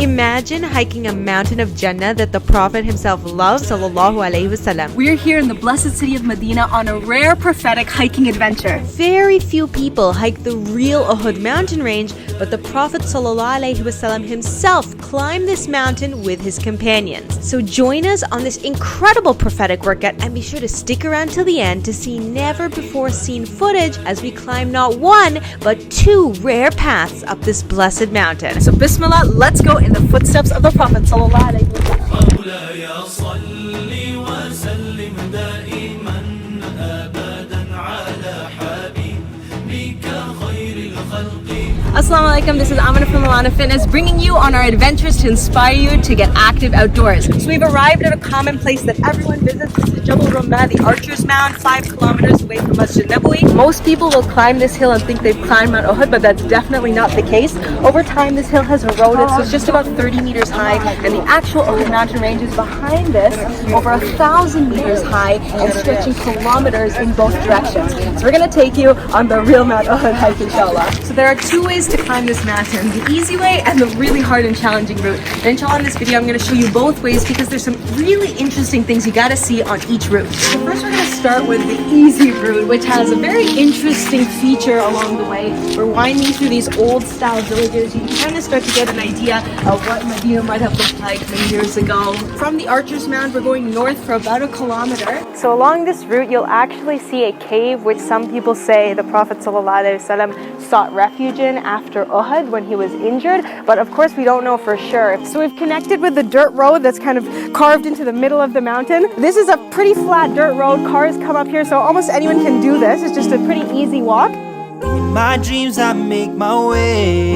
Imagine hiking a mountain of Jannah that the Prophet himself loves, sallallahu alaihi wasallam. We're here in the blessed city of Madina on a rare prophetic hiking adventure. Very few people hike the real Uhud mountain range, but the Prophet sallallahu alaihi wasallam himself climbed this mountain with his companions. So join us on this incredible prophetic workout and be sure to stick around till the end to see never before seen footage as we climb not one, but two rare paths up this blessed mountain. So Bismillah, let's go in the footsteps of the Prophet sallallahu alaihi Assalamu alaikum, this is Amanah from Amanah Fitness, bringing you on our adventures to inspire you to get active outdoors. So we've arrived at a common place that everyone visits. This is Jabal Ruma, the Archer's Mound, 5 kilometers away from Masjid Nabawi. Most people will climb this hill and think they've climbed Mount Uhud, but that's definitely not the case. Over time, this hill has eroded, so it's just about 30 meters high, and the actual Uhud mountain range is behind this, over 1,000 meters high, and stretching kilometers in both directions. So we're going to take you on the real Mount Uhud hike, inshallah. So there are two ways to climb this mountain, the easy way and the really hard and challenging route. And inshallah, in this video I'm going to show you both ways because there's some really interesting things you got to see on each route. So first we're going to start with the easy route, which has a very interesting feature along the way. We're winding through these old style villages. You can kind of start to get an idea of what Madina might have looked like many years ago. From the Archer's Mound, we're going north for about a kilometer. So along this route you'll actually see a cave which some people say the Prophet ﷺ sought refuge in after Uhud when he was injured, but of course we don't know for sure. So we've connected with the dirt road that's kind of carved into the middle of the mountain. This is a pretty flat dirt road. Cars come up here, so almost anyone can do this. It's just a pretty easy walk. In my dreams I make my way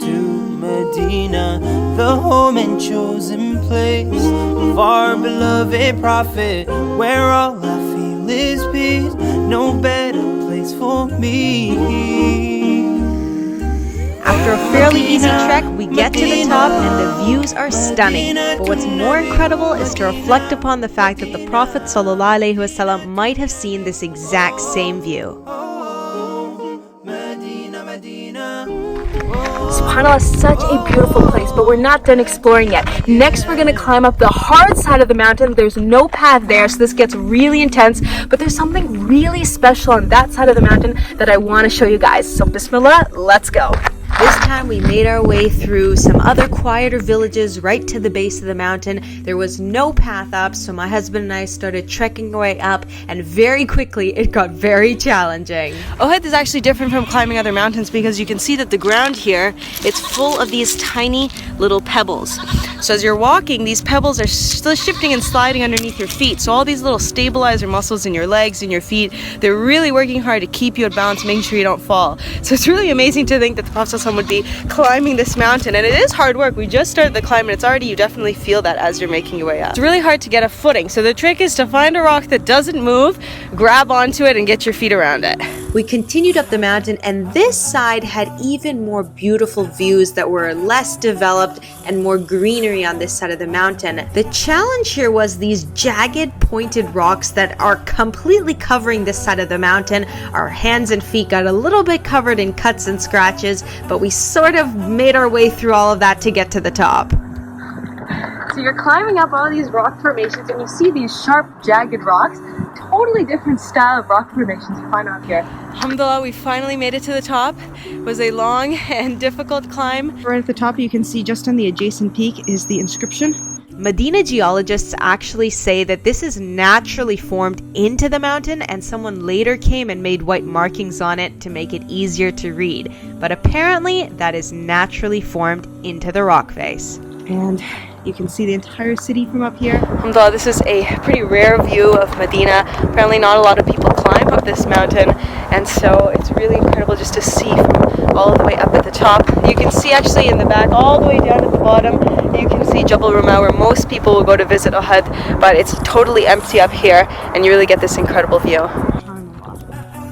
to Madina, the home and chosen place of our beloved Prophet, where all I feel is peace, no better place for me. After a fairly easy trek, we get to the top and the views are stunning. But what's more incredible is to reflect upon the fact that the Prophet ﷺ might have seen this exact same view. SubhanAllah, such a beautiful place, but we're not done exploring yet. Next, we're going to climb up the hard side of the mountain. There's no path there, so this gets really intense, but there's something really special on that side of the mountain that I want to show you guys. So Bismillah, let's go. This time we made our way through some other quieter villages right to the base of the mountain. There was no path up, so my husband and I started trekking our way up, and very quickly it got very challenging. Uhud is actually different from climbing other mountains because you can see that the ground here, it's full of these tiny little pebbles. So as you're walking, these pebbles are still shifting and sliding underneath your feet. So all these little stabilizer muscles in your legs and your feet, they're really working hard to keep you at balance, making sure you don't fall. So it's really amazing to think that the Prophet would be climbing this mountain, and it is hard work. We just started the climb and it's already, you definitely feel that as you're making your way up. It's really hard to get a footing, so the trick is to find a rock that doesn't move, grab onto it and get your feet around it. We continued up the mountain, and this side had even more beautiful views that were less developed and more greenery on this side of the mountain. The challenge here was these jagged pointed rocks that are completely covering this side of the mountain. Our hands and feet got a little bit covered in cuts and scratches, but we sort of made our way through all of that to get to the top. So you're climbing up all these rock formations and you see these sharp, jagged rocks. Totally different style of rock formations you find out here. Alhamdulillah, we finally made it to the top. It was a long and difficult climb. Right at the top, you can see just on the adjacent peak is the inscription. Madina geologists actually say that this is naturally formed into the mountain, and someone later came and made white markings on it to make it easier to read. But apparently that is naturally formed into the rock face. And you can see the entire city from up here. Alhamdulillah, this is a pretty rare view of Madina. Apparently not a lot of people climb up this mountain, and so it's really incredible just to see from all the way up at the top. You can see actually in the back all the way down at the bottom, you can see Jabal Ruma, where most people will go to visit Uhud, but it's totally empty up here and you really get this incredible view.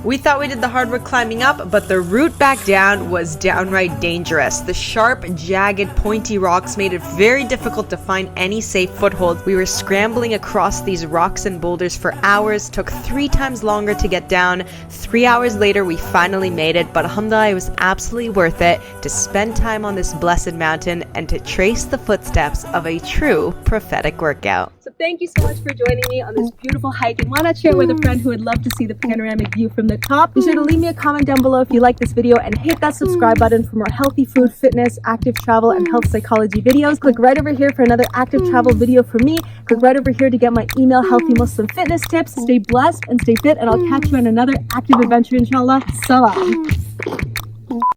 We thought we did the hard work climbing up, but the route back down was downright dangerous. The sharp, jagged, pointy rocks made it very difficult to find any safe foothold. We were scrambling across these rocks and boulders for hours, took 3 times longer to get down. 3 hours later, we finally made it, but alhamdulillah, it was absolutely worth it to spend time on this blessed mountain and to trace the footsteps of a true prophetic workout. So thank you so much for joining me on this beautiful hike, and why not share it with a friend who would love to see the panoramic view from the top. Be sure to leave me a comment down below if you like this video, and hit that subscribe button for more healthy food, fitness, active travel, and health psychology videos. Click right over here for another active travel video from me. Click right over here to get my email healthy Muslim fitness tips. Stay blessed and stay fit, and I'll catch you on another active adventure, inshallah. Salam.